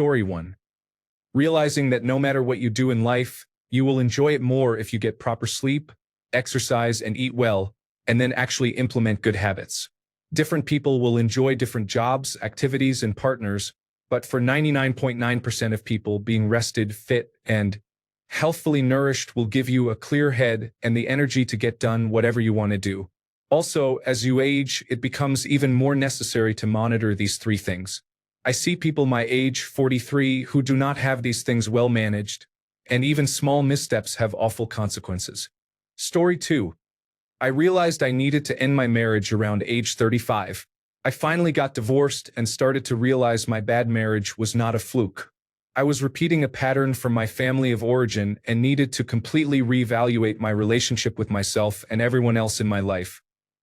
Story 1. Realizing that no matter what you do in life, you will enjoy it more if you get proper sleep, exercise, and eat well, and then actually implement good habits. Different people will enjoy different jobs, activities, and partners, but for 99.9% of people, being rested, fit, and healthfully nourished will give you a clear head and the energy to get done whatever you want to do. Also, as you age, it becomes even more necessary to monitor these three things. I see people my age, 43, who do not have these things well managed, and even small missteps have awful consequences. Story 2. I realized I needed to end my marriage around age 35. I finally got divorced and started to realize my bad marriage was not a fluke. I was repeating a pattern from my family of origin and needed to completely reevaluate my relationship with myself and everyone else in my life.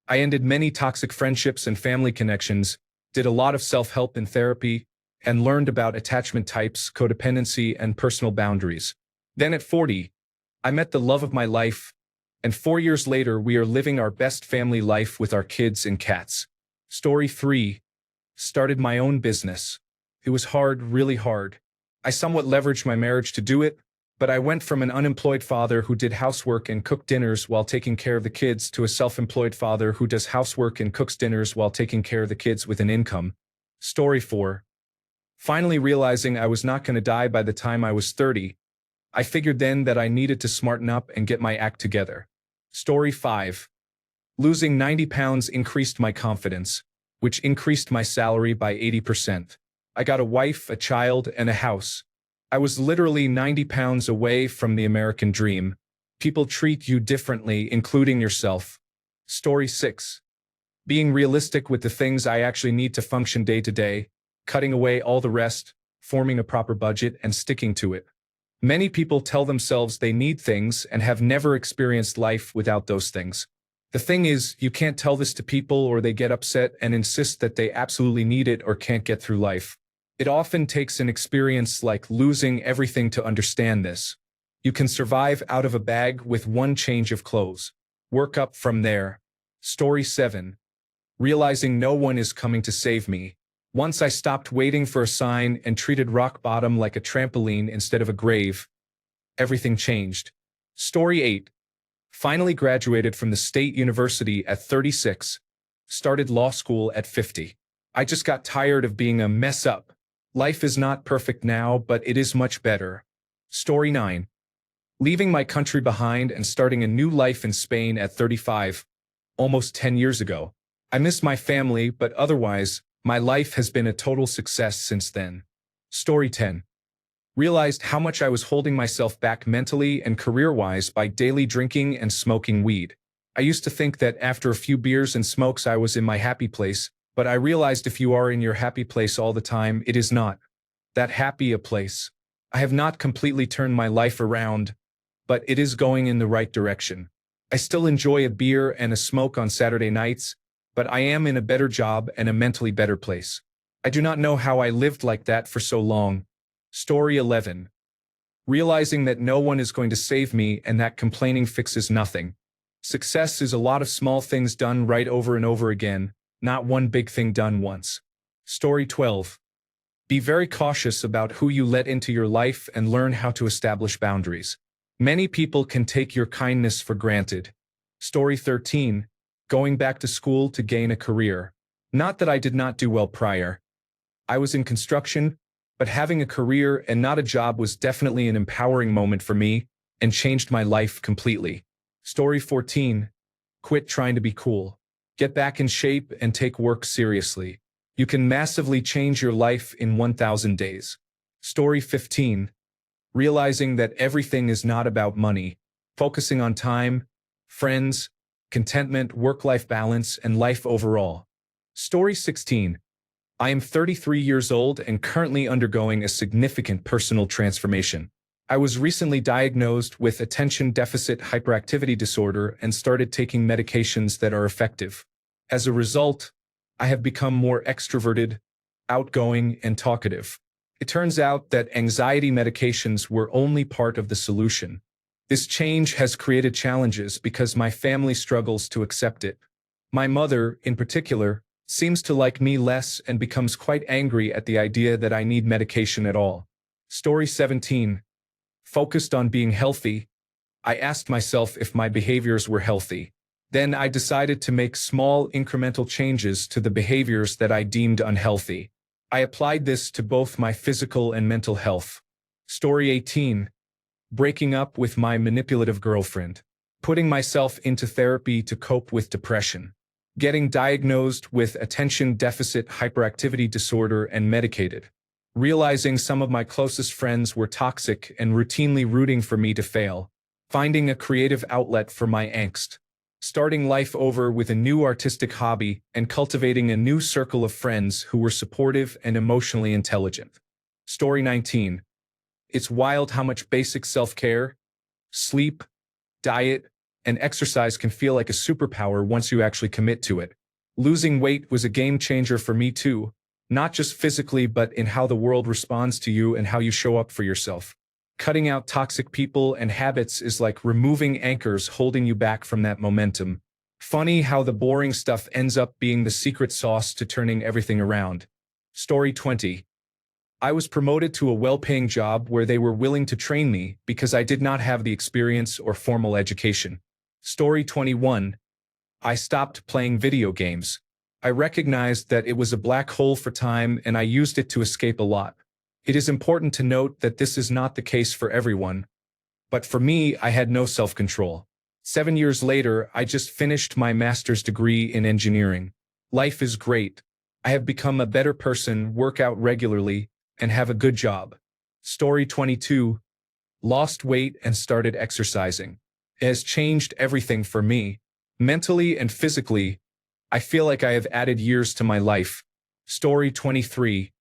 I ended many toxic friendships and family connections, did a lot of self-help and therapy, and learned about attachment types, codependency, and personal boundaries. Then at 40, I met the love of my life, and 4 years later we are living our best family life with our kids and cats. Story 3. Started my own business. It was hard, really hard. I somewhat leveraged my marriage to do it, but I went from an unemployed father who did housework and cooked dinners while taking care of the kids to a self-employed father who does housework and cooks dinners while taking care of the kids with an income. Story 4. Finally realizing I was not going to die by the time I was 30, I figured then that I needed to smarten up and get my act together. Story 5. Losing 90 pounds increased my confidence, which increased my salary by 80%. I got a wife, a child, and a house. I was literally 90 pounds away from the American dream. People treat you differently, including yourself. Story 6. Being realistic with the things I actually need to function day to day, cutting away all the rest, forming a proper budget, and sticking to it. Many people tell themselves they need things and have never experienced life without those things. The thing is, you can't tell this to people or they get upset and insist that they absolutely need it or can't get through life. It often takes an experience like losing everything to understand this. You can survive out of a bag with one change of clothes. Work up from there. Story 7. Realizing no one is coming to save me. Once I stopped waiting for a sign and treated rock bottom like a trampoline instead of a grave, everything changed. Story 8. Finally graduated from the state university at 36. Started law school at 50. I just got tired of being a mess up. Life is not perfect now, but it is much better. Story 9. Leaving my country behind and starting a new life in Spain at 35, almost 10 years ago. I miss my family, but otherwise, my life has been a total success since then. Story 10. Realized how much I was holding myself back mentally and career-wise by daily drinking and smoking weed. I used to think that after a few beers and smokes I was in my happy place, but I realized if you are in your happy place all the time, it is not that happy a place. I have not completely turned my life around, but it is going in the right direction. I still enjoy a beer and a smoke on Saturday nights, but I am in a better job and a mentally better place. I do not know how I lived like that for so long. Story 11. Realizing that no one is going to save me and that complaining fixes nothing. Success is a lot of small things done right over and over again, not one big thing done once. Story 12. Be very cautious about who you let into your life and learn how to establish boundaries. Many people can take your kindness for granted. Story 13. Going back to school to gain a career. Not that I did not do well prior. I was in construction, but having a career and not a job was definitely an empowering moment for me and changed my life completely. Story 14. Quit trying to be cool. Get back in shape and take work seriously. You can massively change your life in 1,000 days. Story 15. Realizing that everything is not about money. Focusing on time, friends, contentment, work-life balance, and life overall. Story 16. I am 33 years old and currently undergoing a significant personal transformation. I was recently diagnosed with attention deficit hyperactivity disorder and started taking medications that are effective. As a result, I have become more extroverted, outgoing, and talkative. It turns out that anxiety medications were only part of the solution. This change has created challenges because my family struggles to accept it. My mother, in particular, seems to like me less and becomes quite angry at the idea that I need medication at all. Story 17. Focused on being healthy, I asked myself if my behaviors were healthy. Then I decided to make small incremental changes to the behaviors that I deemed unhealthy. I applied this to both my physical and mental health. Story 18. Breaking up with my manipulative girlfriend. Putting myself into therapy to cope with depression. Getting diagnosed with attention deficit hyperactivity disorder and medicated. Realizing some of my closest friends were toxic and routinely rooting for me to fail. Finding a creative outlet for my angst. Starting life over with a new artistic hobby and cultivating a new circle of friends who were supportive and emotionally intelligent. Story 19. It's wild how much basic self-care, sleep, diet, and exercise can feel like a superpower once you actually commit to it. Losing weight was a game changer for me too, not just physically but in how the world responds to you and how you show up for yourself. Cutting out toxic people and habits is like removing anchors holding you back from that momentum. Funny how the boring stuff ends up being the secret sauce to turning everything around. Story 20. I was promoted to a well-paying job where they were willing to train me because I did not have the experience or formal education. Story 21. I stopped playing video games. I recognized that it was a black hole for time and I used it to escape a lot. It is important to note that this is not the case for everyone, but for me, I had no self-control. 7 years later, I just finished my master's degree in engineering. Life is great. I have become a better person, work out regularly, and have a good job. Story 22. Lost weight and started exercising. It has changed everything for me. Mentally and physically, I feel like I have added years to my life. Story 23.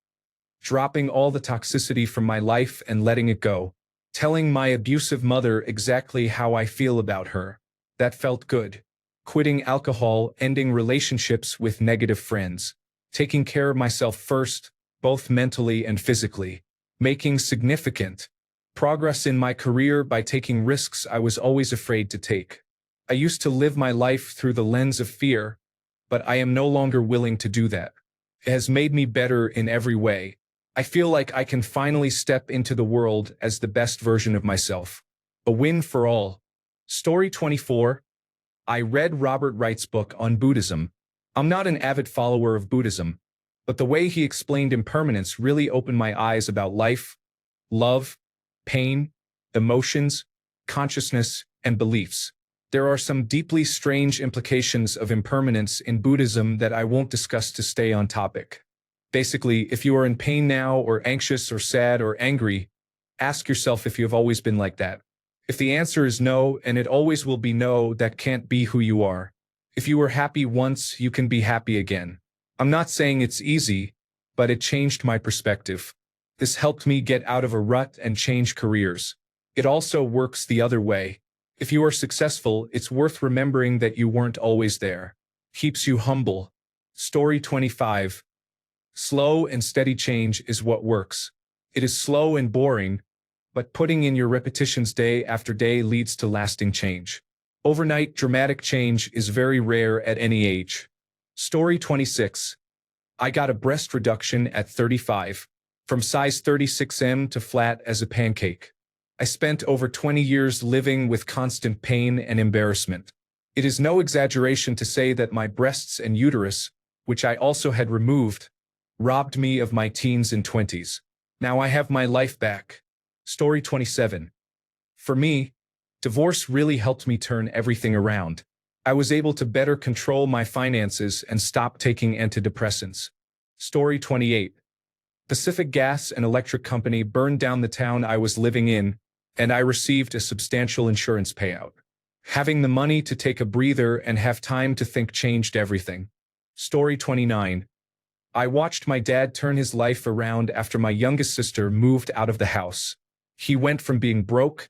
Dropping all the toxicity from my life and letting it go. Telling my abusive mother exactly how I feel about her. That felt good. Quitting alcohol, ending relationships with negative friends. Taking care of myself first, both mentally and physically. Making significant progress in my career by taking risks I was always afraid to take. I used to live my life through the lens of fear, but I am no longer willing to do that. It has made me better in every way. I feel like I can finally step into the world as the best version of myself. A win for all. Story 24. I read Robert Wright's book on Buddhism. I'm not an avid follower of Buddhism, but the way he explained impermanence really opened my eyes about life, love, pain, emotions, consciousness, and beliefs. There are some deeply strange implications of impermanence in Buddhism that I won't discuss to stay on topic. Basically, if you are in pain now or anxious or sad or angry, ask yourself if you have always been like that. If the answer is no, and it always will be no, that can't be who you are. If you were happy once, you can be happy again. I'm not saying it's easy, but it changed my perspective. This helped me get out of a rut and change careers. It also works the other way. If you are successful, it's worth remembering that you weren't always there. Keeps you humble. Story 25. Slow and steady change is what works. It is slow and boring, but putting in your repetitions day after day leads to lasting change. Overnight dramatic change is very rare at any age. Story 26. I got a breast reduction at 35, from size 36M to flat as a pancake. I spent over 20 years living with constant pain and embarrassment. It is no exaggeration to say that my breasts and uterus, which I also had removed, robbed me of my teens and 20s. Now I have my life back. Story 27. For me, divorce really helped me turn everything around. I was able to better control my finances and stop taking antidepressants. Story 28. Pacific Gas and Electric Company burned down the town I was living in, and I received a substantial insurance payout. Having the money to take a breather and have time to think changed everything. Story 29. I watched my dad turn his life around after my youngest sister moved out of the house. He went from being broke,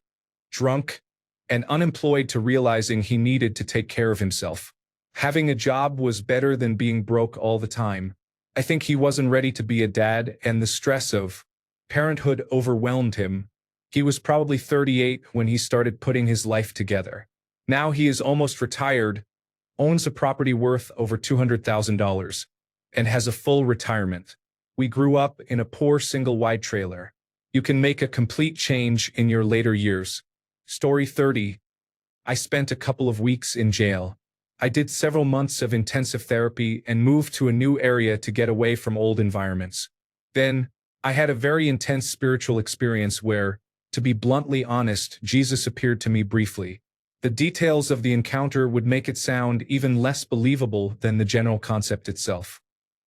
drunk, and unemployed to realizing he needed to take care of himself. Having a job was better than being broke all the time. I think he wasn't ready to be a dad, and the stress of parenthood overwhelmed him. He was probably 38 when he started putting his life together. Now he is almost retired, owns a property worth over $200,000. and has a full retirement. We grew up in a poor single-wide trailer. You can make a complete change in your later years. Story 30. I spent a couple of weeks in jail. I did several months of intensive therapy and moved to a new area to get away from old environments. Then, I had a very intense spiritual experience where, to be bluntly honest, Jesus appeared to me briefly. The details of the encounter would make it sound even less believable than the general concept itself.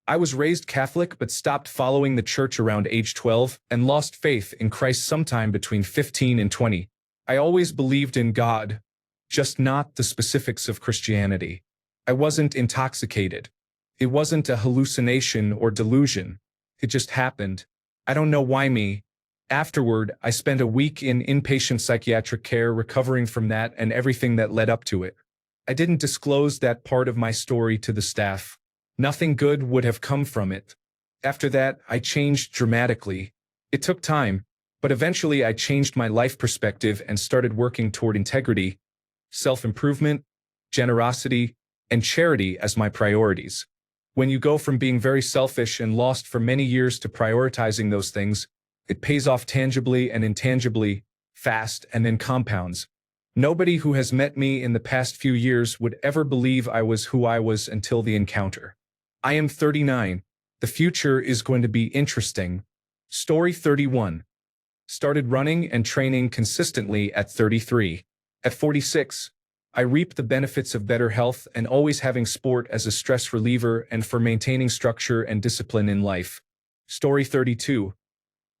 I was raised Catholic but stopped following the church around age 12 and lost faith in Christ sometime between 15 and 20. I always believed in God, just not the specifics of Christianity. I wasn't intoxicated. It wasn't a hallucination or delusion. It just happened. I don't know why me. Afterward, I spent a week in inpatient psychiatric care recovering from that and everything that led up to it. I didn't disclose that part of my story to the staff. Nothing good would have come from it. After that, I changed dramatically. It took time, but eventually I changed my life perspective and started working toward integrity, self-improvement, generosity, and charity as my priorities. When you go from being very selfish and lost for many years to prioritizing those things, it pays off tangibly and intangibly, fast, and then compounds. Nobody who has met me in the past few years would ever believe I was who I was until the encounter. I am 39. The future is going to be interesting. Story 31. Started running and training consistently at 33. At 46, I reap the benefits of better health and always having sport as a stress reliever and for maintaining structure and discipline in life. Story 32.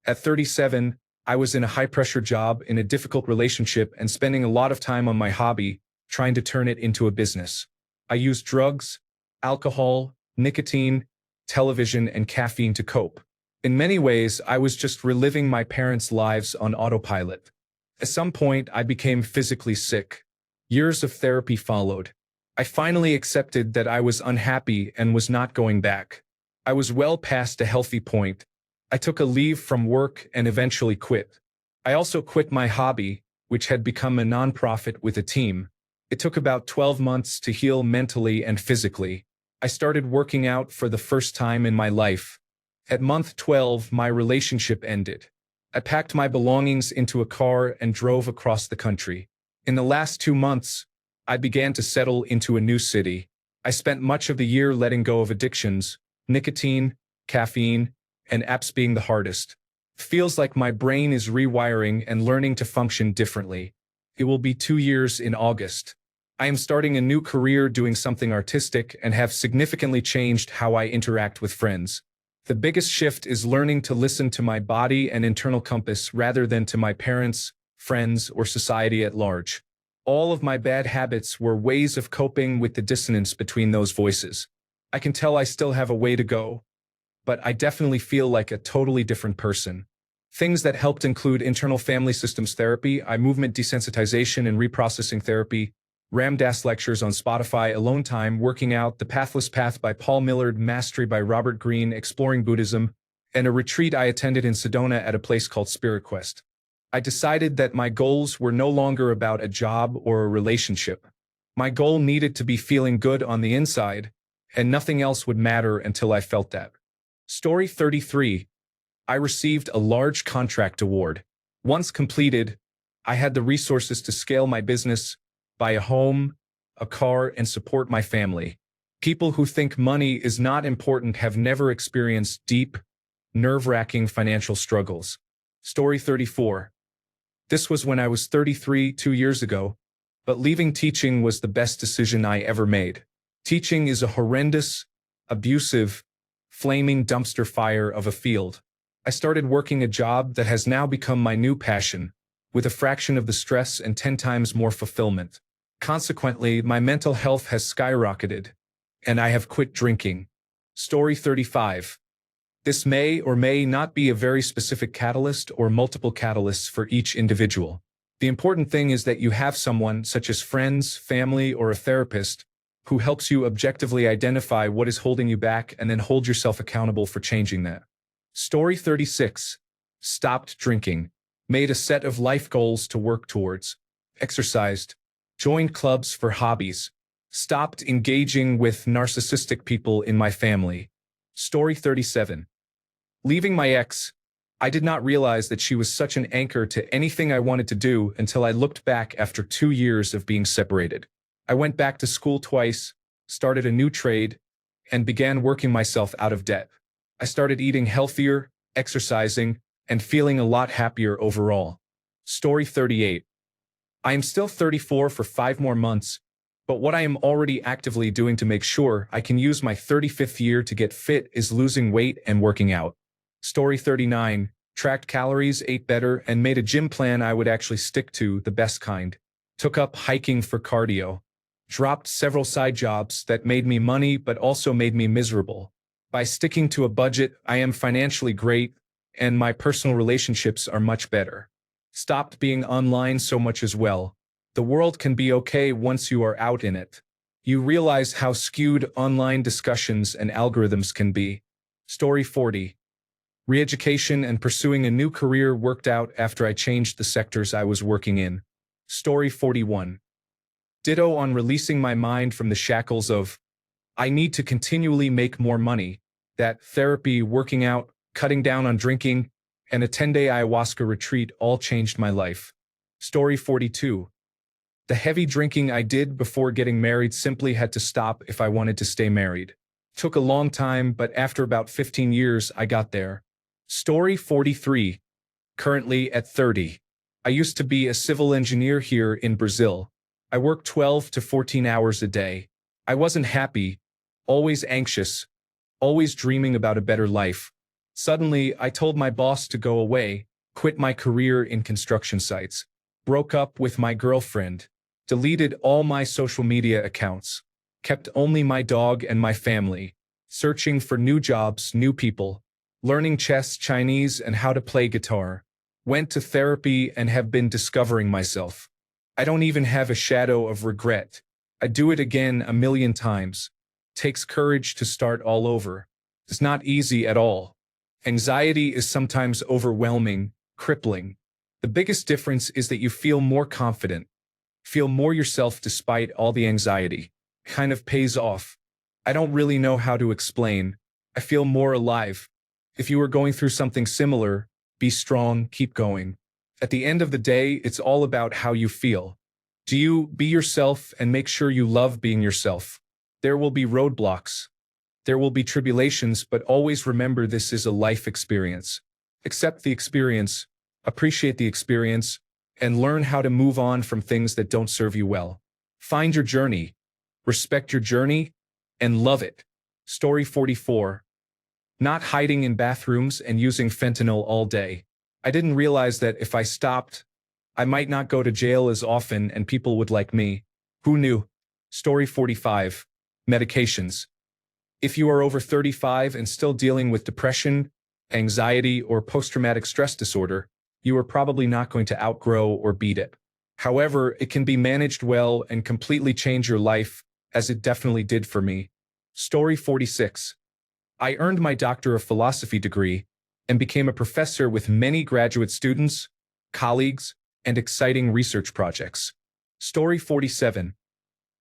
At 37, I was in a high-pressure job in a difficult relationship and spending a lot of time on my hobby, trying to turn it into a business. I used drugs, alcohol, nicotine, television, and caffeine to cope. In many ways, I was just reliving my parents' lives on autopilot. At some point, I became physically sick. Years of therapy followed. I finally accepted that I was unhappy and was not going back. I was well past a healthy point. I took a leave from work and eventually quit. I also quit my hobby, which had become a nonprofit with a team. It took about 12 months to heal mentally and physically. I started working out for the first time in my life. At month 12, my relationship ended. I packed my belongings into a car and drove across the country. In the last 2 months, I began to settle into a new city. I spent much of the year letting go of addictions, nicotine, caffeine, and apps being the hardest. Feels like my brain is rewiring and learning to function differently. It will be 2 years in August. I am starting a new career doing something artistic and have significantly changed how I interact with friends. The biggest shift is learning to listen to my body and internal compass rather than to my parents, friends, or society at large. All of my bad habits were ways of coping with the dissonance between those voices. I can tell I still have a way to go, but I definitely feel like a totally different person. Things that helped include internal family systems therapy, eye movement desensitization and reprocessing therapy, Ram Dass lectures on Spotify, alone time, working out, The Pathless Path by Paul Millard, Mastery by Robert Greene, exploring Buddhism, and a retreat I attended in Sedona at a place called Spirit Quest. I decided that my goals were no longer about a job or a relationship. My goal needed to be feeling good on the inside, and nothing else would matter until I felt that. Story 33. I received a large contract award. Once completed, I had the resources to scale my business, buy a home, a car, and support my family. People who think money is not important have never experienced deep, nerve-wracking financial struggles. Story 34. This was when I was 33, 2 years ago, but leaving teaching was the best decision I ever made. Teaching is a horrendous, abusive, flaming dumpster fire of a field. I started working a job that has now become my new passion, with a fraction of the stress and 10 times more fulfillment. Consequently, my mental health has skyrocketed, and I have quit drinking. Story 35. This may or may not be a very specific catalyst or multiple catalysts for each individual. The important thing is that you have someone, such as friends, family, or a therapist, who helps you objectively identify what is holding you back and then hold yourself accountable for changing that. Story 36. Stopped drinking. Made a set of life goals to work towards. Exercised. Joined clubs for hobbies. Stopped engaging with narcissistic people in my family. Story 37. Leaving my ex, I did not realize that she was such an anchor to anything I wanted to do until I looked back after 2 years of being separated. I went back to school twice, started a new trade, and began working myself out of debt. I started eating healthier, exercising, and feeling a lot happier overall. Story 38. I am still 34 for 5 more months, but what I am already actively doing to make sure I can use my 35th year to get fit is losing weight and working out. Story 39. Tracked calories, ate better, and made a gym plan I would actually stick to, the best kind. Took up hiking for cardio. Dropped several side jobs that made me money but also made me miserable. By sticking to a budget, I am financially great, and my personal relationships are much better. Stopped being online so much as well. The world can be okay once you are out in it. You realize how skewed online discussions and algorithms can be. Story 40. Re-education and pursuing a new career worked out after I changed the sectors I was working in. Story 41. Ditto on releasing my mind from the shackles of, I need to continually make more money, that therapy, working out, cutting down on drinking, and a 10-day ayahuasca retreat all changed my life. Story 42. The heavy drinking I did before getting married simply had to stop if I wanted to stay married. Took a long time, but after about 15 years, I got there. Story 43. Currently at 30. I used to be a civil engineer here in Brazil. I worked 12 to 14 hours a day. I wasn't happy, always anxious, always dreaming about a better life. Suddenly, I told my boss to go away, quit my career in construction sites, broke up with my girlfriend, deleted all my social media accounts, kept only my dog and my family, searching for new jobs, new people, learning chess, Chinese, and how to play guitar. Went to therapy and have been discovering myself. I don't even have a shadow of regret. I'd do it again a million times. Takes courage to start all over. It's not easy at all. Anxiety is sometimes overwhelming, crippling. The biggest difference is that you feel more confident, feel more yourself despite all the anxiety. Kind of pays off. I don't really know how to explain. I feel more alive. If you are going through something similar, be strong, keep going. At the end of the day, it's all about how you feel. Do you be yourself and make sure you love being yourself? There will be roadblocks. There will be tribulations, but always remember this is a life experience. Accept the experience, appreciate the experience, and learn how to move on from things that don't serve you well. Find your journey, respect your journey, and love it. Story 44. Not hiding in bathrooms and using fentanyl all day. I didn't realize that if I stopped, I might not go to jail as often and people would like me. Who knew? Story 45. Medications. If you are over 35 and still dealing with depression, anxiety, or post-traumatic stress disorder, you are probably not going to outgrow or beat it. However, it can be managed well and completely change your life, as it definitely did for me. Story 46. I earned my Doctor of Philosophy degree and became a professor with many graduate students, colleagues, and exciting research projects. Story 47.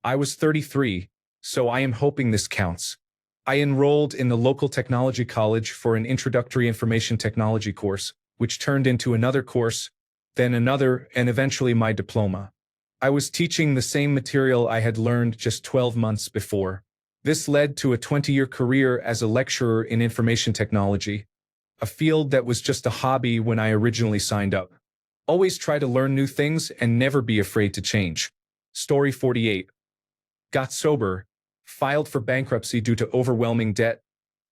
I was 33, so I am hoping this counts. I enrolled in the local technology college for an introductory information technology course, which turned into another course, then another, and eventually my diploma. I was teaching the same material I had learned just 12 months before. This led to a 20-year career as a lecturer in information technology, a field that was just a hobby when I originally signed up. Always try to learn new things and never be afraid to change. Story 48. Got sober, filed for bankruptcy due to overwhelming debt,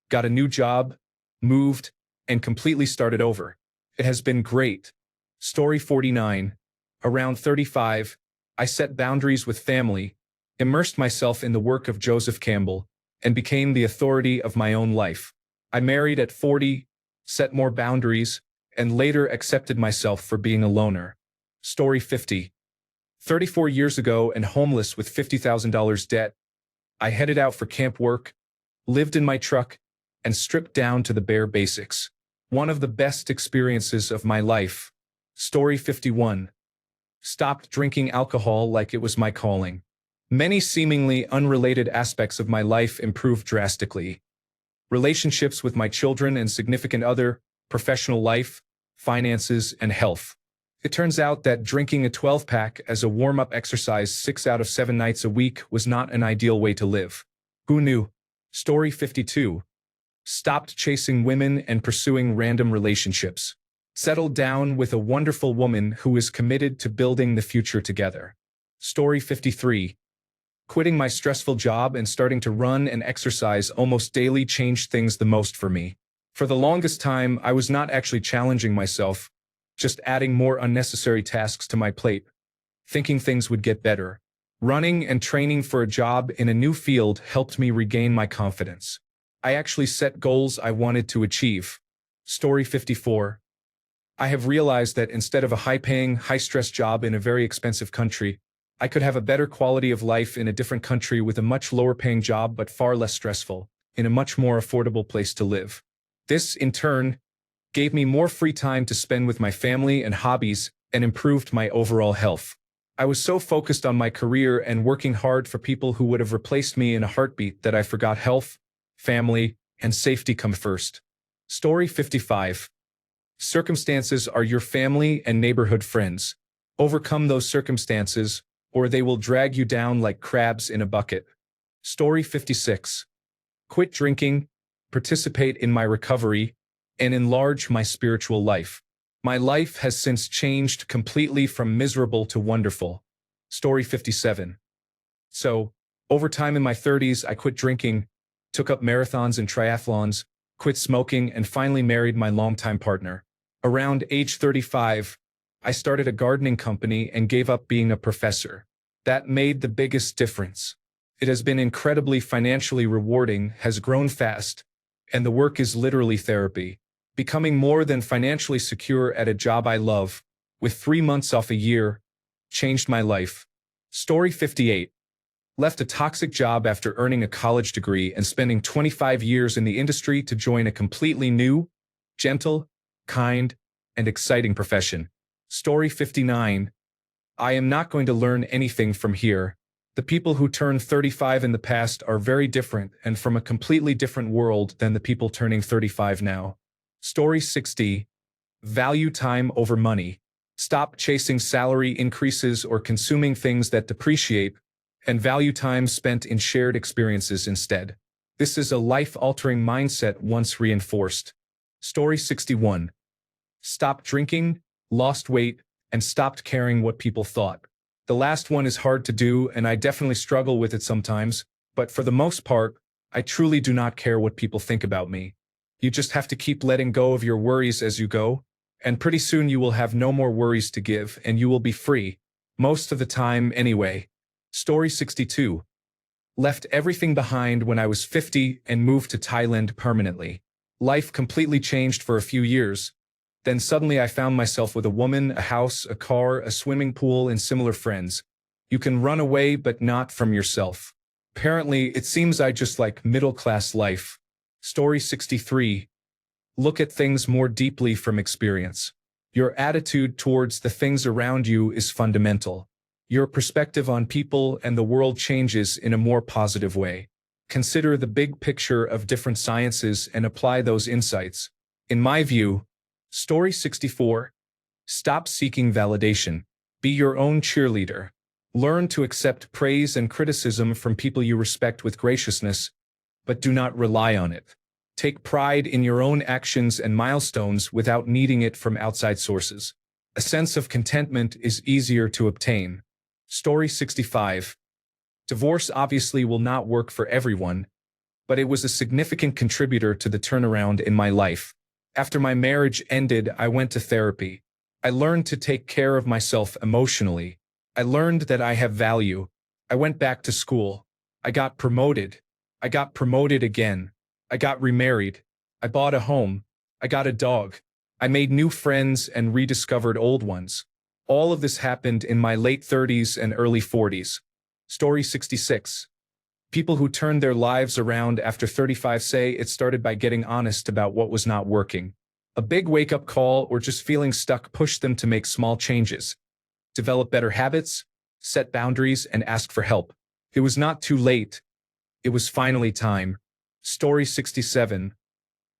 got a new job, moved, and completely started over. It has been great. Story 49. Around 35, I set boundaries with family, immersed myself in the work of Joseph Campbell, and became the authority of my own life. I married at 40, set more boundaries, and later accepted myself for being a loner. Story 50. 34 years ago and homeless with $50,000 debt, I headed out for camp work, lived in my truck, and stripped down to the bare basics. One of the best experiences of my life. Story 51. Stopped drinking alcohol like it was my calling. Many seemingly unrelated aspects of my life improved drastically. relationships with my children and significant other, professional life, finances, and health. It turns out that drinking a 12-pack as a warm-up exercise 6 out of 7 nights a week was not an ideal way to live. Who knew? Story 52. Stopped chasing women and pursuing random relationships. Settled down with a wonderful woman who is committed to building the future together. Story 53. Quitting my stressful job and starting to run and exercise almost daily changed things the most for me. For the longest time, I was not actually challenging myself, just adding more unnecessary tasks to my plate, thinking things would get better. Running and training for a job in a new field helped me regain my confidence. I actually set goals I wanted to achieve. Story 54. I have realized that instead of a high-paying, high-stress job in a very expensive country, I could have a better quality of life in a different country with a much lower-paying job but far less stressful, in a much more affordable place to live. This, in turn, gave me more free time to spend with my family and hobbies and improved my overall health. I was so focused on my career and working hard for people who would have replaced me in a heartbeat that I forgot health, family, and safety come first. Story 55. Circumstances are your family and neighborhood friends. Overcome those circumstances, or they will drag you down like crabs in a bucket. Story 56. Quit drinking, participate in my recovery, and enlarge my spiritual life. My life has since changed completely from miserable to wonderful. Story 57. So, over time in my 30s, I quit drinking, took up marathons and triathlons, quit smoking, and finally married my longtime partner. Around age 35, I started a gardening company and gave up being a professor. That made the biggest difference. It has been incredibly financially rewarding, has grown fast, and the work is literally therapy. Becoming more than financially secure at a job I love, with 3 months off a year, changed my life. Story 58. Left a toxic job after earning a college degree and spending 25 years in the industry to join a completely new, gentle, kind, and exciting profession. Story 59. I am not going to learn anything from here. The people who turned 35 in the past are very different and from a completely different world than the people turning 35 now. Story 60. Value time over money. Stop chasing salary increases or consuming things that depreciate, and value time spent in shared experiences instead. This is a life-altering mindset once reinforced. Story 61. Stopped drinking, lost weight, and stopped caring what people thought. The last one is hard to do, and I definitely struggle with it sometimes, but for the most part, I truly do not care what people think about me. You just have to keep letting go of your worries as you go, and pretty soon you will have no more worries to give and you will be free. Most of the time, anyway. Story 62. Left everything behind when I was 50 and moved to Thailand permanently. Life completely changed for a few years. Then suddenly I found myself with a woman, a house, a car, a swimming pool, and similar friends. You can run away, but not from yourself. Apparently, it seems I just like middle-class life. Story 63. Look at things more deeply from experience. Your attitude towards the things around you is fundamental. Your perspective on people and the world changes in a more positive way. Consider the big picture of different sciences and apply those insights. In my view, Story 64. Stop seeking validation. Be your own cheerleader. Learn to accept praise and criticism from people you respect with graciousness, but do not rely on it. Take pride in your own actions and milestones without needing it from outside sources. A sense of contentment is easier to obtain. Story 65. Divorce obviously will not work for everyone, but it was a significant contributor to the turnaround in my life. After my marriage ended, I went to therapy. I learned to take care of myself emotionally. I learned that I have value. I went back to school. I got promoted. I got promoted again. I got remarried. I bought a home. I got a dog. I made new friends and rediscovered old ones. All of this happened in my late 30s and early 40s. Story 66. People who turn their lives around after 35 say it started by getting honest about what was not working. A big wake-up call or just feeling stuck pushed them to make small changes, develop better habits, set boundaries, and ask for help. It was not too late. It was finally time. Story 67.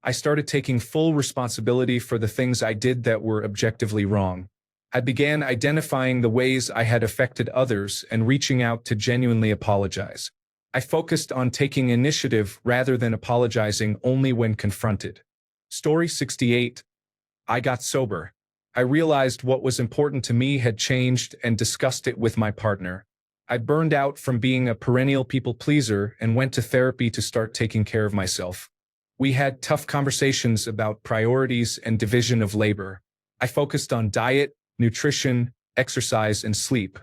I started taking full responsibility for the things I did that were objectively wrong. I began identifying the ways I had affected others and reaching out to genuinely apologize. I focused on taking initiative rather than apologizing only when confronted. Story 68. I got sober. I realized what was important to me had changed and discussed it with my partner. I burned out from being a perennial people pleaser and went to therapy to start taking care of myself. We had tough conversations about priorities and division of labor. I focused on diet, nutrition, exercise, and sleep.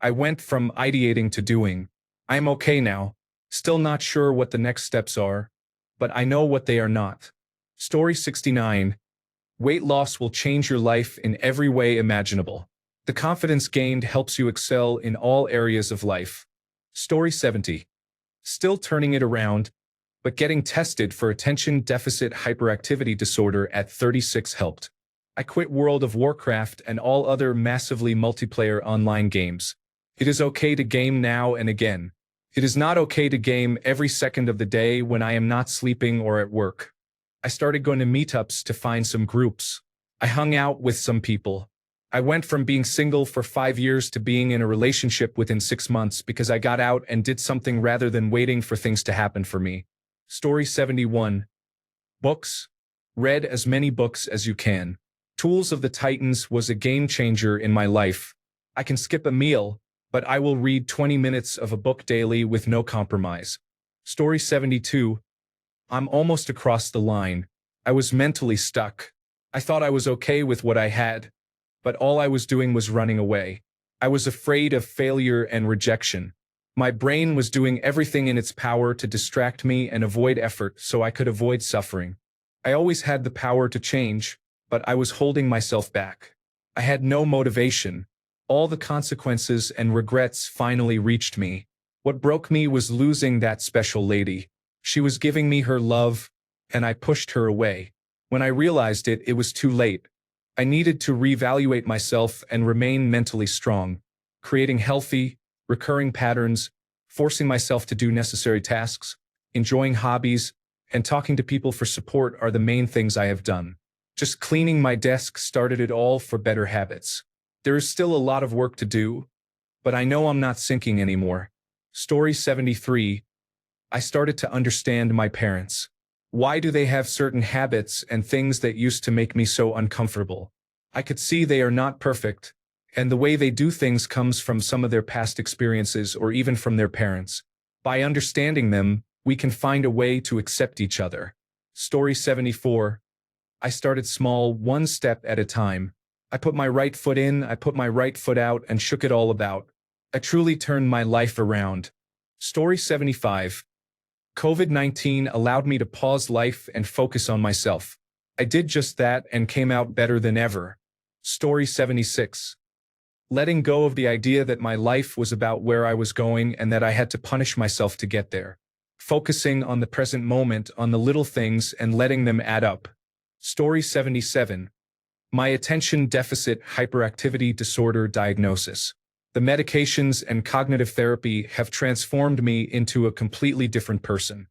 I went from ideating to doing. I am okay now, still not sure what the next steps are, but I know what they are not. Story 69. Weight loss will change your life in every way imaginable. The confidence gained helps you excel in all areas of life. Story 70. Still turning it around, but getting tested for attention deficit hyperactivity disorder at 36 helped. I quit World of Warcraft and all other massively multiplayer online games. It is okay to game now and again. It is not okay to game every second of the day when I am not sleeping or at work. I started going to meetups to find some groups. I hung out with some people. I went from being single for 5 years to being in a relationship within 6 months because I got out and did something rather than waiting for things to happen for me. Story 71. Books. Read as many books as you can. Tools of the Titans was a game changer in my life. I can skip a meal, but I will read 20 minutes of a book daily with no compromise. Story 72. I'm almost across the line. I was mentally stuck. I thought I was okay with what I had, but all I was doing was running away. I was afraid of failure and rejection. My brain was doing everything in its power to distract me and avoid effort so I could avoid suffering. I always had the power to change, but I was holding myself back. I had no motivation. All the consequences and regrets finally reached me. What broke me was losing that special lady. She was giving me her love, and I pushed her away. When I realized it, it was too late. I needed to reevaluate myself and remain mentally strong, creating healthy, recurring patterns, forcing myself to do necessary tasks, enjoying hobbies, and talking to people for support are the main things I have done. Just cleaning my desk started it all for better habits. There is still a lot of work to do, but I know I'm not sinking anymore. Story 73. I started to understand my parents. Why do they have certain habits and things that used to make me so uncomfortable? I could see they are not perfect, and the way they do things comes from some of their past experiences or even from their parents. By understanding them, we can find a way to accept each other. Story 74. I started small, one step at a time. I put my right foot in, I put my right foot out, and shook it all about. I truly turned my life around. Story 75. COVID-19 allowed me to pause life and focus on myself. I did just that and came out better than ever. Story 76. Letting go of the idea that my life was about where I was going and that I had to punish myself to get there. Focusing on the present moment, on the little things, and letting them add up. Story 77. My attention deficit hyperactivity disorder diagnosis. The medications and cognitive therapy have transformed me into a completely different person.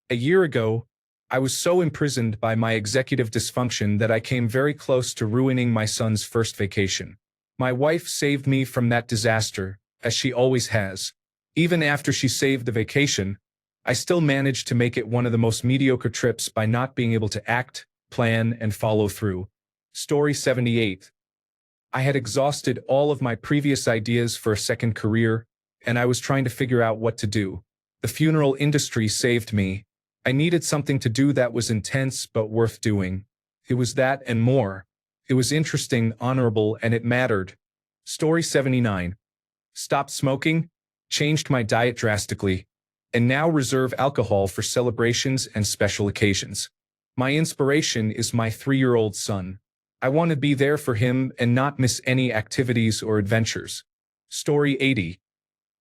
A year ago, I was so imprisoned by my executive dysfunction that I came very close to ruining my son's first vacation. My wife saved me from that disaster, as she always has. Even after she saved the vacation, I still managed to make it one of the most mediocre trips by not being able to act, plan, and follow through. Story 78. I had exhausted all of my previous ideas for a second career, and I was trying to figure out what to do. The funeral industry saved me. I needed something to do that was intense but worth doing. It was that and more. It was interesting, honorable, and it mattered. Story 79. Stopped smoking, changed my diet drastically, and now reserve alcohol for celebrations and special occasions. My inspiration is my 3-year-old son. I want to be there for him and not miss any activities or adventures. Story 80.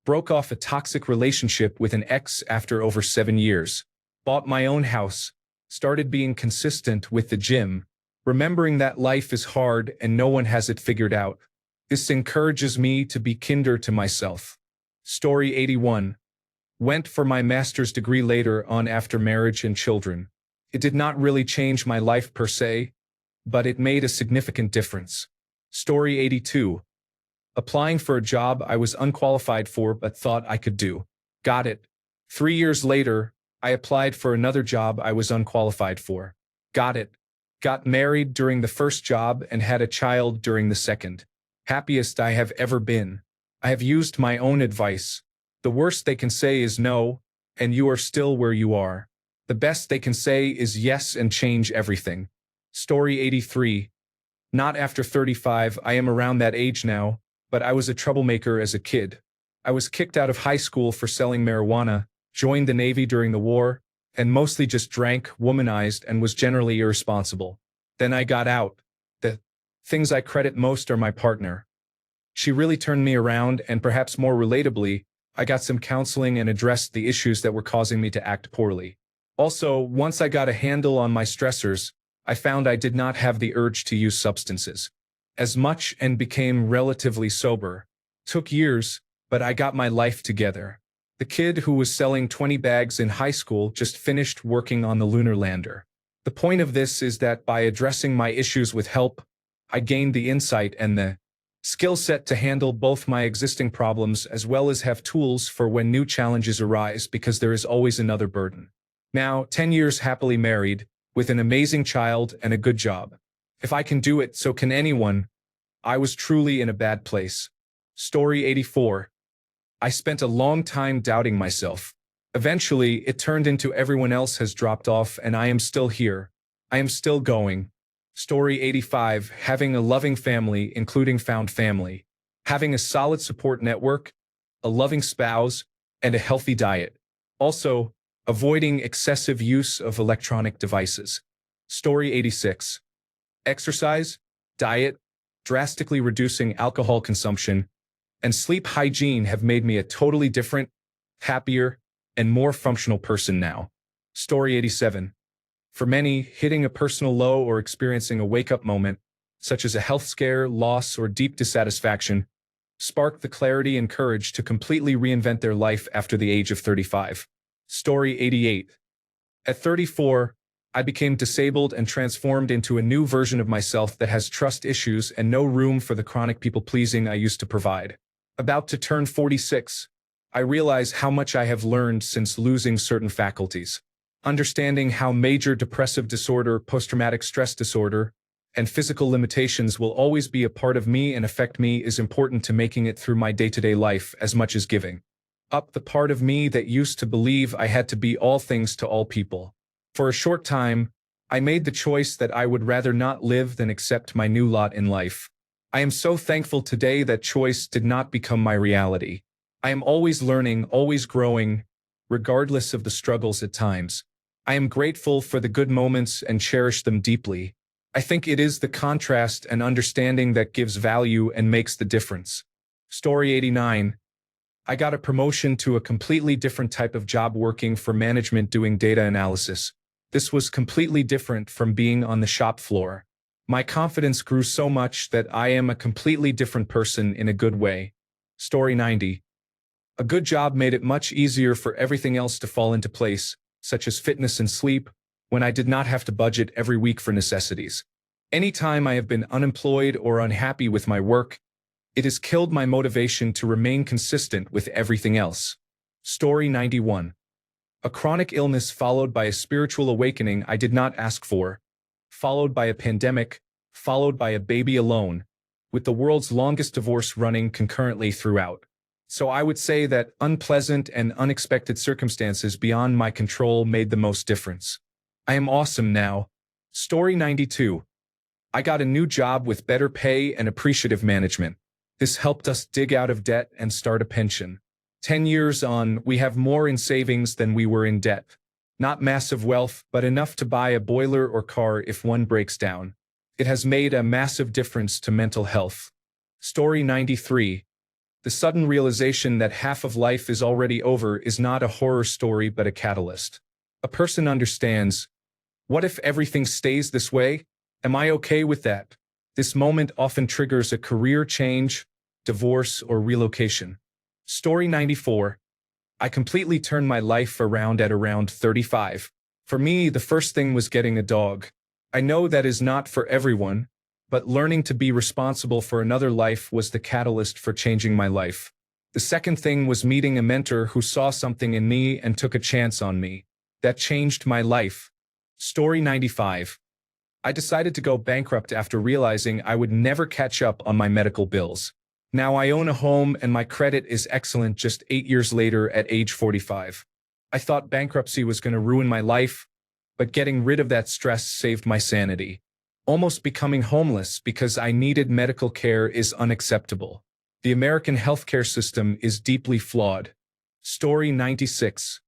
Broke off a toxic relationship with an ex after over 7 years. Bought my own house. Started being consistent with the gym. Remembering that life is hard and no one has it figured out. This encourages me to be kinder to myself. Story 81. Went for my master's degree later on after marriage and children. It did not really change my life per se, but it made a significant difference. Story 82. Applying for a job I was unqualified for but thought I could do. Got it. 3 years later, I applied for another job I was unqualified for. Got it. Got married during the first job and had a child during the second. Happiest I have ever been. I have used my own advice. The worst they can say is no, and you are still where you are. The best they can say is yes and change everything. Story 83. Not after 35, I am around that age now, but I was a troublemaker as a kid. I was kicked out of high school for selling marijuana, joined the Navy during the war, and mostly just drank, womanized, and was generally irresponsible. Then I got out. The things I credit most are my partner. She really turned me around, and perhaps more relatably, I got some counseling and addressed the issues that were causing me to act poorly. Also, once I got a handle on my stressors, I found I did not have the urge to use substances as much and became relatively sober. Took years, but I got my life together. The kid who was selling 20 bags in high school just finished working on the lunar lander. The point of this is that by addressing my issues with help, I gained the insight and the skill set to handle both my existing problems as well as have tools for when new challenges arise because there is always another burden. Now, 10 years happily married, with an amazing child and a good job. If I can do it, so can anyone. I was truly in a bad place. Story 84. I spent a long time doubting myself. Eventually, it turned into everyone else has dropped off and I am still here. I am still going. Story 85. Having a loving family, including found family. Having a solid support network, a loving spouse, and a healthy diet. Also, avoiding excessive use of electronic devices. Story 86. Exercise, diet, drastically reducing alcohol consumption, and sleep hygiene have made me a totally different, happier, and more functional person now. Story 87. For many, hitting a personal low or experiencing a wake-up moment, such as a health scare, loss, or deep dissatisfaction, sparked the clarity and courage to completely reinvent their life after the age of 35. Story 88. At 34, I became disabled and transformed into a new version of myself that has trust issues and no room for the chronic people-pleasing I used to provide. About to turn 46, I realize how much I have learned since losing certain faculties. Understanding how major depressive disorder, post-traumatic stress disorder, and physical limitations will always be a part of me and affect me is important to making it through my day-to-day life as much as giving up the part of me that used to believe I had to be all things to all people. For a short time, I made the choice that I would rather not live than accept my new lot in life. I am so thankful today that choice did not become my reality. I am always learning, always growing, regardless of the struggles at times. I am grateful for the good moments and cherish them deeply. I think it is the contrast and understanding that gives value and makes the difference. Story 89. I got a promotion to a completely different type of job working for management doing data analysis. This was completely different from being on the shop floor. My confidence grew so much that I am a completely different person in a good way. Story 90. A good job made it much easier for everything else to fall into place, such as fitness and sleep, when I did not have to budget every week for necessities. Anytime I have been unemployed or unhappy with my work, it has killed my motivation to remain consistent with everything else. Story 91. A chronic illness followed by a spiritual awakening I did not ask for, followed by a pandemic, followed by a baby alone, with the world's longest divorce running concurrently throughout. So I would say that unpleasant and unexpected circumstances beyond my control made the most difference. I am awesome now. Story 92. I got a new job with better pay and appreciative management. This helped us dig out of debt and start a pension. 10 years on, we have more in savings than we were in debt. Not massive wealth, but enough to buy a boiler or car if one breaks down. It has made a massive difference to mental health. Story 93. The sudden realization that half of life is already over is not a horror story but a catalyst. A person understands, what if everything stays this way? Am I okay with that? This moment often triggers a career change, divorce, or relocation. Story 94. I completely turned my life around at around 35. For me, the first thing was getting a dog. I know that is not for everyone, but learning to be responsible for another life was the catalyst for changing my life. The second thing was meeting a mentor who saw something in me and took a chance on me. That changed my life. Story 95. I decided to go bankrupt after realizing I would never catch up on my medical bills. Now I own a home and my credit is excellent just 8 years later at age 45. I thought bankruptcy was going to ruin my life, but getting rid of that stress saved my sanity. Almost becoming homeless because I needed medical care is unacceptable. The American healthcare system is deeply flawed. Story 96.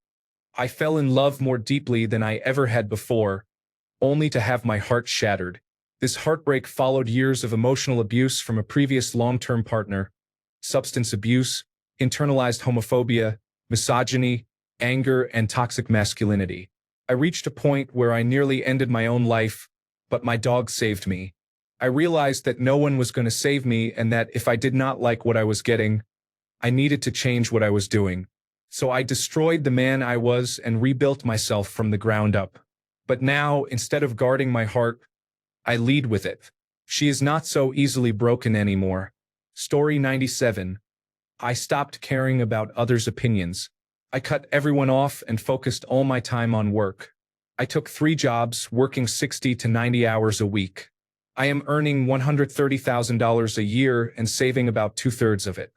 I fell in love more deeply than I ever had before, only to have my heart shattered. This heartbreak followed years of emotional abuse from a previous long-term partner, substance abuse, internalized homophobia, misogyny, anger, and toxic masculinity. I reached a point where I nearly ended my own life, but my dog saved me. I realized that no one was going to save me and that if I did not like what I was getting, I needed to change what I was doing. So I destroyed the man I was and rebuilt myself from the ground up. But now, instead of guarding my heart, I lead with it. She is not so easily broken anymore. Story 97. I stopped caring about others' opinions. I cut everyone off and focused all my time on work. I took 3 jobs, working 60 to 90 hours a week. I am earning $130,000 a year and saving about 2/3 of it.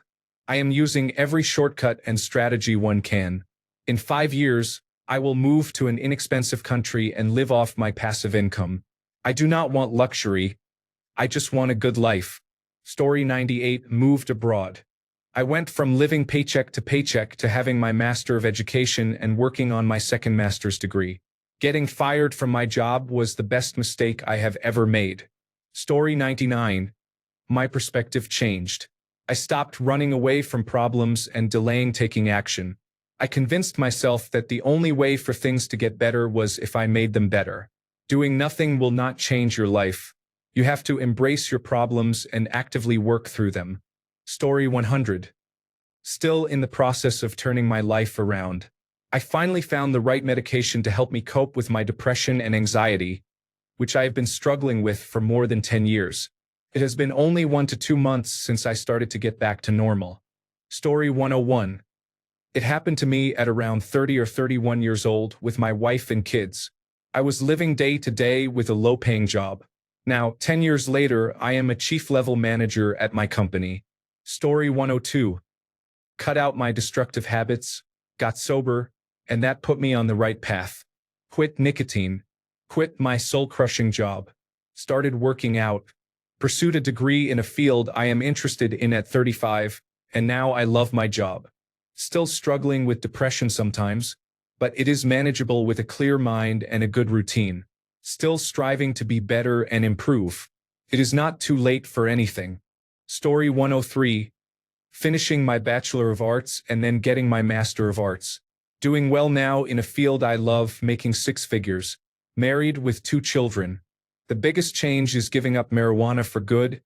I am using every shortcut and strategy one can. In 5 years, I will move to an inexpensive country and live off my passive income. I do not want luxury. I just want a good life. Story 98. Moved abroad. I went from living paycheck to paycheck to having my Master of Education and working on my second master's degree. Getting fired from my job was the best mistake I have ever made. Story 99. My perspective changed. I stopped running away from problems and delaying taking action. I convinced myself that the only way for things to get better was if I made them better. Doing nothing will not change your life. You have to embrace your problems and actively work through them. Story 100. Still in the process of turning my life around. I finally found the right medication to help me cope with my depression and anxiety, which I have been struggling with for more than 10 years. It has been only 1 to 2 months since I started to get back to normal. Story 101. It happened to me at around 30 or 31 years old with my wife and kids. I was living day to day with a low-paying job. Now, 10 years later, I am a chief-level manager at my company. Story 102. Cut out my destructive habits, got sober, and that put me on the right path. Quit nicotine, quit my soul-crushing job, started working out, pursued a degree in a field I am interested in at 35, and now I love my job. Still struggling with depression sometimes, but it is manageable with a clear mind and a good routine. Still striving to be better and improve. It is not too late for anything. Story 103. Finishing my Bachelor of Arts and then getting my Master of Arts. Doing well now in a field I love, making 6 figures. Married with 2 children. The biggest change is giving up marijuana for good,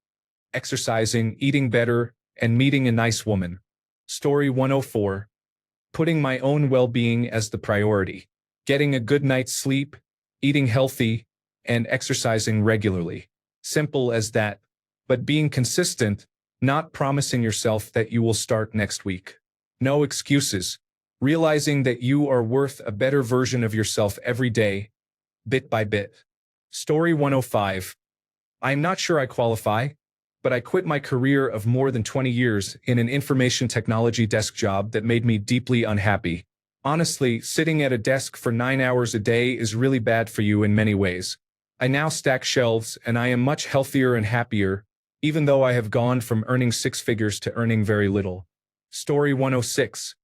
exercising, eating better, and meeting a nice woman. Story 104. Putting my own well-being as the priority. Getting a good night's sleep, eating healthy, and exercising regularly. Simple as that. But being consistent, not promising yourself that you will start next week. No excuses. Realizing that you are worth a better version of yourself every day, bit by bit. Story 105. I'm not sure I qualify, but I quit my career of more than 20 years in an information technology desk job that made me deeply unhappy. Honestly, sitting at a desk for 9 hours a day is really bad for you in many ways. I now stack shelves and I am much healthier and happier, even though I have gone from earning 6 figures to earning very little. Story 106.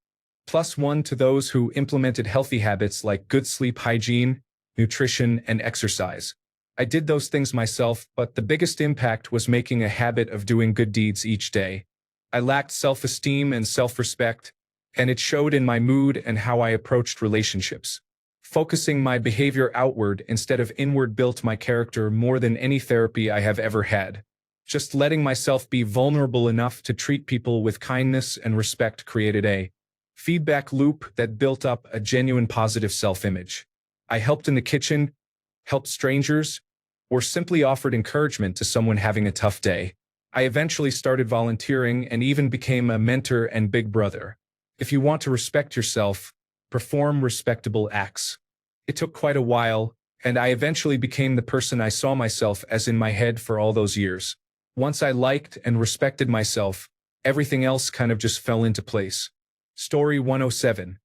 +1 to those who implemented healthy habits like good sleep hygiene, nutrition, and exercise. I did those things myself, but the biggest impact was making a habit of doing good deeds each day. I lacked self-esteem and self-respect, and it showed in my mood and how I approached relationships. Focusing my behavior outward instead of inward built my character more than any therapy I have ever had. Just letting myself be vulnerable enough to treat people with kindness and respect created a feedback loop that built up a genuine positive self-image. I helped in the kitchen, helped strangers, or simply offered encouragement to someone having a tough day. I eventually started volunteering and even became a mentor and big brother. If you want to respect yourself, perform respectable acts. It took quite a while, and I eventually became the person I saw myself as in my head for all those years. Once I liked and respected myself, everything else kind of just fell into place. Story 107.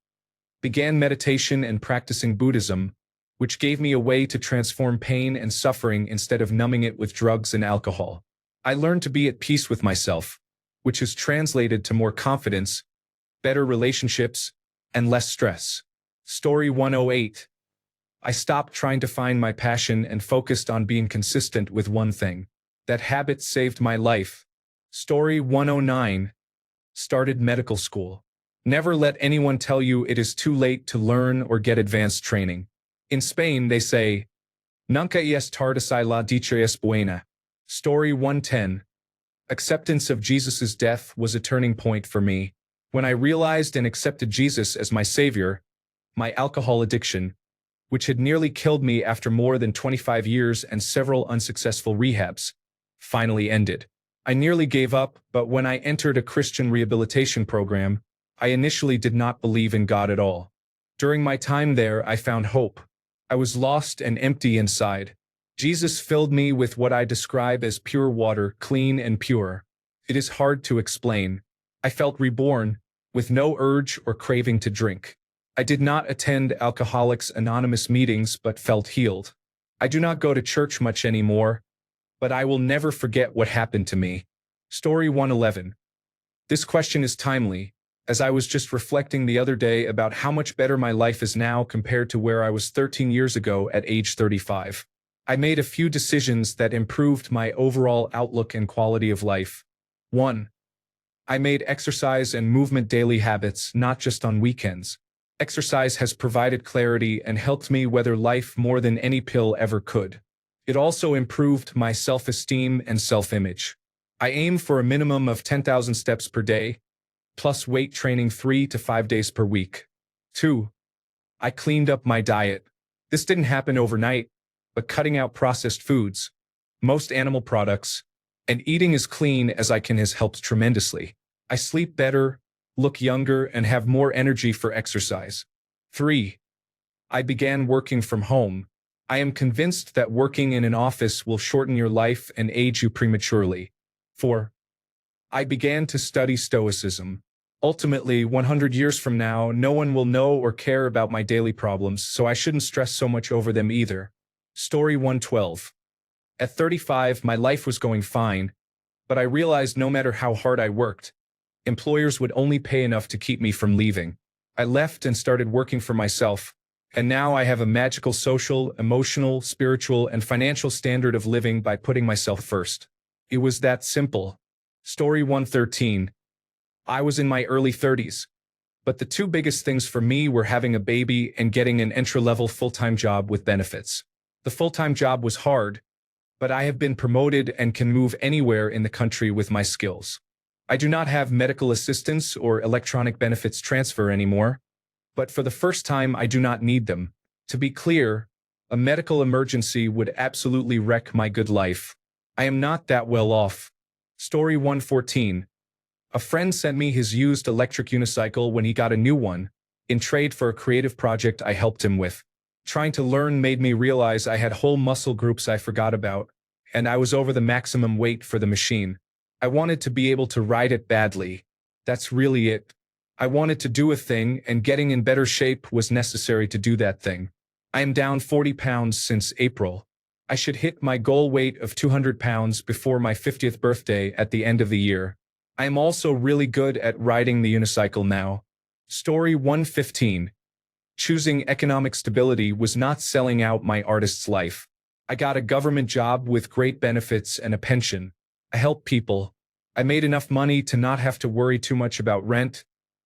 Began meditation and practicing Buddhism, which gave me a way to transform pain and suffering instead of numbing it with drugs and alcohol. I learned to be at peace with myself, which has translated to more confidence, better relationships, and less stress. Story 108. I stopped trying to find my passion and focused on being consistent with one thing. That habit saved my life. Story 109. Started medical school. Never let anyone tell you it is too late to learn or get advanced training. In Spain, they say, Nunca es tarde si la dicha es buena. Story 110. Acceptance of Jesus' death was a turning point for me. When I realized and accepted Jesus as my savior, my alcohol addiction, which had nearly killed me after more than 25 years and several unsuccessful rehabs, finally ended. I nearly gave up, but when I entered a Christian rehabilitation program, I initially did not believe in God at all. During my time there, I found hope. I was lost and empty inside. Jesus filled me with what I describe as pure water, clean and pure. It is hard to explain. I felt reborn, with no urge or craving to drink. I did not attend Alcoholics Anonymous meetings but felt healed. I do not go to church much anymore, but I will never forget what happened to me. Story 111. This question is timely, as I was just reflecting the other day about how much better my life is now compared to where I was 13 years ago at age 35. I made a few decisions that improved my overall outlook and quality of life. 1. I made exercise and movement daily habits, not just on weekends. Exercise has provided clarity and helped me weather life more than any pill ever could. It also improved my self-esteem and self-image. I aim for a minimum of 10,000 steps per day, plus weight training 3 to 5 days per week. 2. I cleaned up my diet. This didn't happen overnight, but cutting out processed foods, most animal products, and eating as clean as I can has helped tremendously. I sleep better, look younger, and have more energy for exercise. 3. I began working from home. I am convinced that working in an office will shorten your life and age you prematurely. 4. I began to study Stoicism. Ultimately, 100 years from now, no one will know or care about my daily problems, so I shouldn't stress so much over them either. Story 112. At 35, my life was going fine, but I realized no matter how hard I worked, employers would only pay enough to keep me from leaving. I left and started working for myself, and now I have a magical social, emotional, spiritual, and financial standard of living by putting myself first. It was that simple. Story 113. I was in my early 30s, but the two biggest things for me were having a baby and getting an entry-level full-time job with benefits. The full-time job was hard, but I have been promoted and can move anywhere in the country with my skills. I do not have medical assistance or electronic benefits transfer anymore, but for the first time I do not need them. To be clear, a medical emergency would absolutely wreck my good life. I am not that well off. Story 114. A friend sent me his used electric unicycle when he got a new one, in trade for a creative project I helped him with. Trying to learn made me realize I had whole muscle groups I forgot about, and I was over the maximum weight for the machine. I wanted to be able to ride it badly. That's really it. I wanted to do a thing, and getting in better shape was necessary to do that thing. I am down 40 pounds since April. I should hit my goal weight of 200 pounds before my 50th birthday at the end of the year. I am also really good at riding the unicycle now. Story 115. Choosing economic stability was not selling out my artist's life. I got a government job with great benefits and a pension. I helped people. I made enough money to not have to worry too much about rent,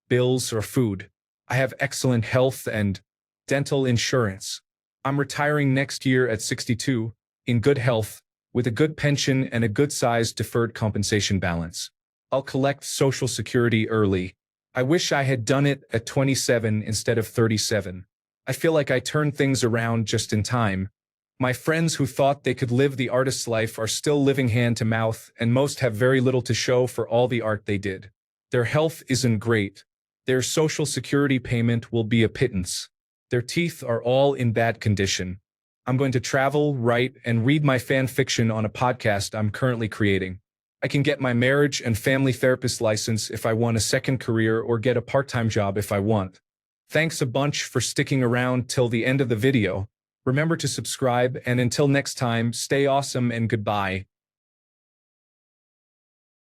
bills, or food. I have excellent health and dental insurance. I'm retiring next year at 62, in good health, with a good pension and a good-sized deferred compensation balance. I'll collect Social Security early. I wish I had done it at 27 instead of 37. I feel like I turned things around just in time. My friends who thought they could live the artist's life are still living hand to mouth, and most have very little to show for all the art they did. Their health isn't great. Their social security payment will be a pittance. Their teeth are all in bad condition. I'm going to travel, write, and read my fan fiction on a podcast I'm currently creating. I can get my marriage and family therapist license if I want a second career or get a part-time job if I want. Thanks a bunch for sticking around till the end of the video. Remember to subscribe, and until next time, stay awesome and goodbye.